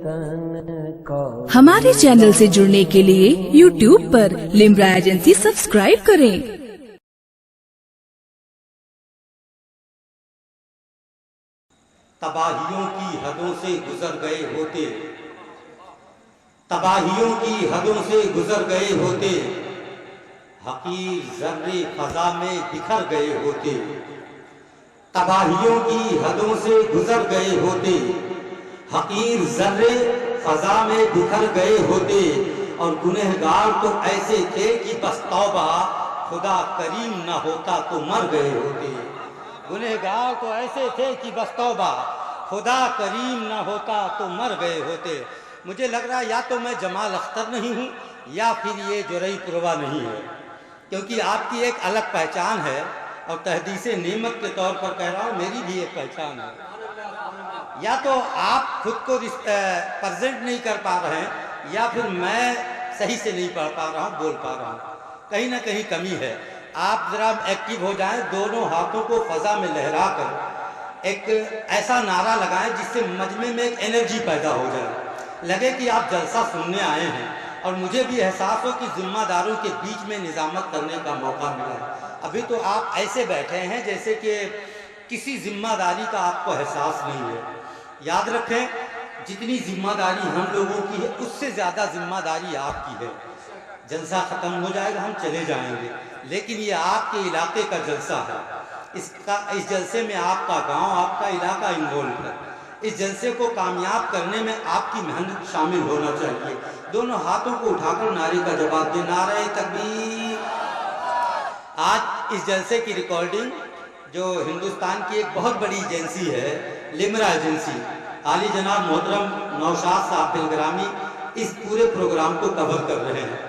तन का। हमारे चैनल से जुड़ने के लिए YouTube पर लिम्रा एजेंसी सब्सक्राइब करें। तबाहियों की हदों से गुजर गए होते, तबाहियों की हदों से गुजर गए होते, हकीर जर्रे फजा में बिखर गए होते। तबाहियों की हदों से गुजर गए होते, हकीर जर्रे फजा में बिखर गए होते। और गुनहगार तो ऐसे थे कि बस तौबा, खुदा करीम न होता तो मर गए होते। गुनहगार तो ऐसे थे कि बस तौबा, खुदा करीम न होता तो मर गए होते। मुझे लग रहा है या तो मैं जमाल अख्तर नहीं हूँ या फिर ये जुरई पुरवा नहीं है, क्योंकि आपकी एक अलग पहचान है। और तहदीसे नेमत के तौर पर कह रहा हूँ, मेरी भी एक पहचान है। या तो आप खुद को प्रेजेंट नहीं कर पा रहे हैं या फिर मैं सही से नहीं पढ़ पा रहा हूँ, बोल पा रहा हूँ। कहीं ना कहीं कमी है। आप जरा एक्टिव हो जाएं, दोनों हाथों को फजा में लहरा कर एक ऐसा नारा लगाएं जिससे मजमे में एक एनर्जी पैदा हो जाए, लगे कि आप जलसा सुनने आए हैं। और मुझे भी एहसास हो कि जिम्मेदारों के बीच में निजामत करने का मौका मिला है। अभी तो आप ऐसे बैठे हैं जैसे कि किसी जिम्मेदारी का आपको एहसास नहीं है। याद रखें, जितनी जिम्मेदारी हम लोगों की है उससे ज़्यादा जिम्मेदारी आपकी है। जलसा ख़त्म हो जाएगा, हम चले जाएंगे, लेकिन ये आपके इलाके का जलसा है। इस जलसे में आपका गांव, आपका इलाका इन्वॉल्व है। इस जलसे को कामयाब करने में आपकी मेहनत शामिल होना चाहिए। दोनों हाथों को उठाकर नारे का जवाब दे, नारे तकबीर। आज इस जलसे की रिकॉर्डिंग जो हिंदुस्तान की एक बहुत बड़ी एजेंसी है, लिम्रा एजेंसी, आली जनाब मोहतरम नौशाद साहब बिलग्रामी इस पूरे प्रोग्राम को कवर कर रहे हैं।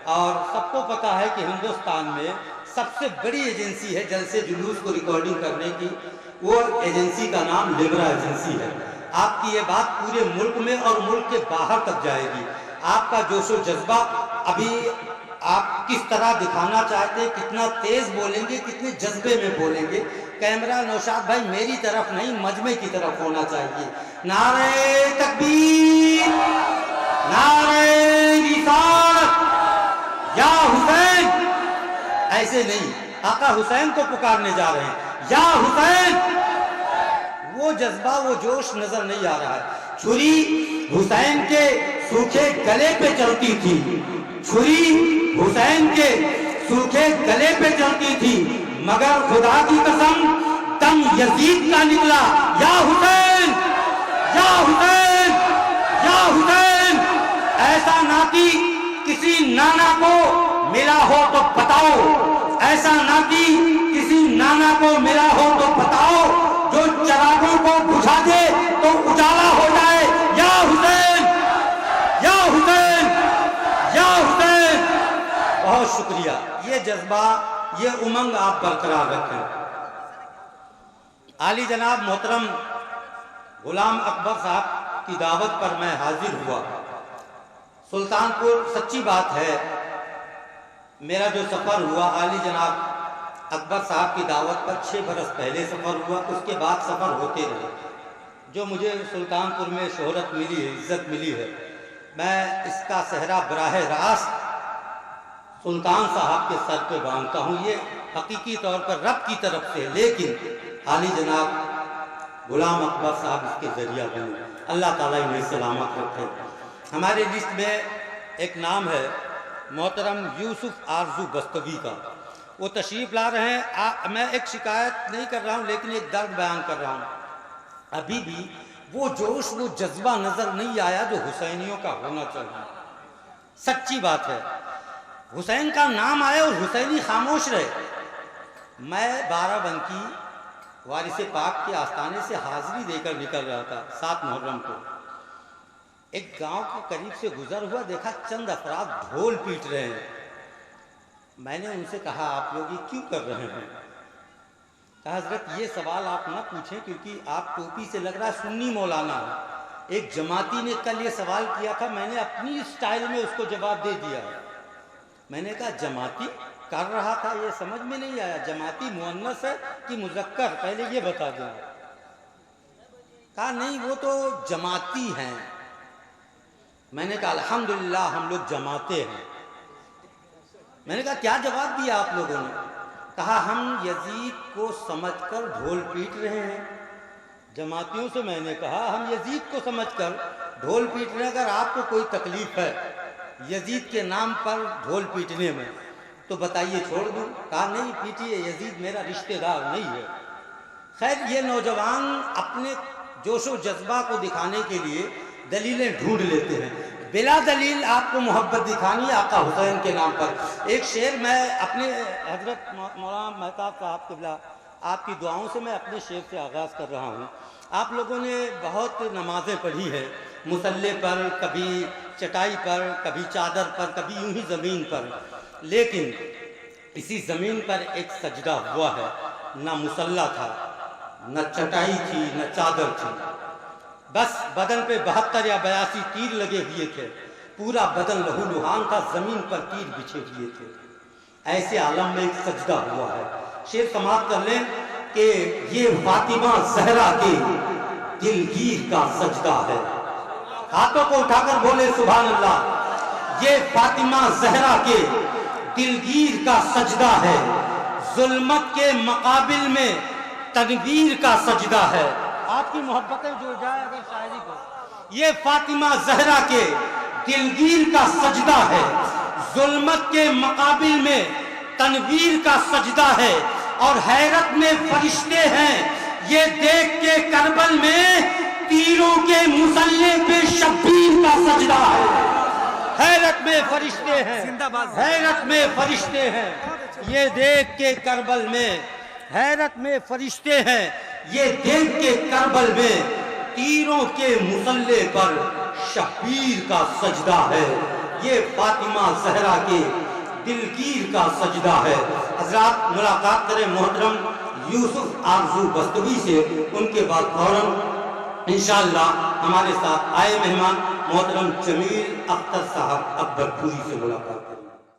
और सबको पता है कि हिंदुस्तान में सबसे बड़ी एजेंसी है जलसे जुलूस को रिकॉर्डिंग करने की, वो एजेंसी का नाम लिम्रा एजेंसी है। आपकी ये बात पूरे मुल्क में और मुल्क के बाहर तक जाएगी। आपका जोशो जज्बा अभी आप किस तरह दिखाना चाहते हैं, कितना तेज बोलेंगे, कितने जज्बे में बोलेंगे। कैमरा नौशाद भाई मेरी तरफ नहीं, मजमे की तरफ होना चाहिए। नारे तकबीर, नारे रिसालत, या हुसैन। ऐसे नहीं, आका हुसैन को पुकारने जा रहे हैं, या हुसैन। वो जज्बा, वो जोश नजर नहीं आ रहा है। छुरी हुसैन के सूखे गले पे चलती थी, छुरी हुसैन के सूखे गले पे चलती थी, मगर खुदा की कसम दम यजीद का निकला। या हुसैन, या हुसैन, या हुसैन। ऐसा नाती किसी नाना को मिला हो तो बताओ, ऐसा नाती किसी नाना को मिला हो तो बताओ, जो चरागों को बुझा दे तो उजाला हो जाए। या हुसैन, या हुसैन, या हुसैन। बहुत शुक्रिया। ये जज्बा, ये उमंग आप बरकरार रखें। आली जनाब मोहतरम गुलाम अकबर साहब की दावत पर मैं हाजिर हुआ सुल्तानपुर। सच्ची बात है, मेरा जो सफ़र हुआ आली जनाब अकबर साहब की दावत पर 6 बरस पहले सफ़र हुआ, उसके बाद सफ़र होते रहे। जो मुझे सुल्तानपुर में शोहरत मिली है, इज़्ज़त मिली है, मैं इसका सहरा बराह रास्त सुल्तान साहब के सर पे बांधता हूँ। ये हकीकी तौर पर रब की तरफ से, लेकिन आली जनाब गुलाम अकबर साहब इसके ज़रिया बने। अल्लाह ताला इन्हें सलामत रखे। हमारे लिस्ट में एक नाम है मोहतरम यूसुफ आरजू बस्तवी का। वो तशरीफ़ ला रहे हैं। मैं एक शिकायत नहीं कर रहा हूँ, लेकिन एक दर्द बयान कर रहा हूँ। अभी भी वो जोश, वो जज्बा नज़र नहीं आया जो हुसैनियों का होना चाहिए। सच्ची बात है, हुसैन का नाम आया और हुसैनी खामोश रहे। मैं बाराबंकी वारिस पाक के आस्थाने से हाजिरी देकर निकल रहा था 7 मुहर्रम को। एक गांव के करीब से गुजर हुआ, देखा चंद अफराद ढोल पीट रहे हैं। मैंने उनसे कहा, आप लोग ये क्यों कर रहे हैं? कहा, हजरत ये सवाल आप ना पूछें, क्योंकि आप टोपी से लग रहा है सुन्नी मौलाना है। एक जमाती ने कल ये सवाल किया था, मैंने अपनी स्टाइल में उसको जवाब दे दिया। मैंने कहा जमाती कर रहा था, ये समझ में नहीं आया, जमाती मुअन्नस है कि मुज़क्कर, पहले ये बता दो। कहा नहीं, वो तो जमाती हैं। میں نے کہا الحمدللہ ہم لوگ جماتے ہیں۔ میں نے کہا کیا جواب دیا آپ لوگوں نے؟ کہا ہم یزید کو سمجھ کر ڈھول پیٹ رہے ہیں۔ جماعتیوں سے میں نے کہا ہم یزید کو سمجھ کر ڈھول پیٹ رہے ہیں، اگر آپ کو کوئی تکلیف ہے یزید کے نام پر ڈھول پیٹنے میں تو بتائیے چھوڑ دوں؟ کہا نہیں پیٹیے، یزید میرا رشتہ دار نہیں ہے۔ خیر یہ نوجوان اپنے جوش و جذبہ کو دکھانے کے لیے دلیلیں ڈھونڈ لیتے ہیں، بلا دلیل آپ کو محبت دکھانی آقا حسین کے نام پر۔ ایک شعر میں اپنے حضرت مولانا مہتاب صاحب قبلہ آپ کی دعاؤں سے میں اپنے شعر سے آغاز کر رہا ہوں۔ آپ لوگوں نے بہت نمازیں پڑھی ہے، مصلے پر، کبھی چٹائی پر، کبھی چادر پر، کبھی یوں ہی زمین پر، لیکن اسی زمین پر ایک سجدہ ہوا ہے، نہ مصلہ تھا، نہ چٹائی تھی، نہ چادر تھی، بس بدن پہ 72 یا 82 تیر لگے ہوئے تھے، پورا بدن لہو لہان تھا، زمین پر تیر بچھے ہوئے تھے۔ ایسے عالم میں ایک سجدہ ہوا ہے۔ شعر سماعت کر لیں کہ یہ فاطمہ زہرا کے دلگیر کا سجدہ ہے۔ ہاتھوں کو اٹھا کر بولے سبحان اللہ۔ یہ فاطمہ زہرا کے دلگیر کا سجدہ ہے، ظلمت کے مقابل میں تنویر کا سجدہ ہے۔ آپ کی محبتیں جڑ جائے اگر شاعری کو۔ یہ فاطمہ زہرا کے دلگیر کا سجدہ ہے، ظلمت کے مقابل میں تنویر کا سجدہ ہے، اور حیرت میں فرشتے ہیں یہ دیکھ کے کربل میں تیروں کے مسلح پہ شبیر کا سجدہ ہے۔ حیرت میں فرشتے ہیں، حیرت میں فرشتے ہیں یہ دیکھ کے کربل میں، حیرت میں فرشتے ہیں یہ دیکھ کے کربل میں تیروں کے مسلح پر شبیر کا سجدہ ہے۔ یہ فاطمہ زہرا کے دلگیر کا سجدہ ہے۔ حضرات ملاقات کریں محترم یوسف آرزو بستوی سے، ان کے بعد فوراً انشاءاللہ ہمارے ساتھ آئے مہمان محترم جمیل اختر صاحب اکبر پوری سے ملاقات۔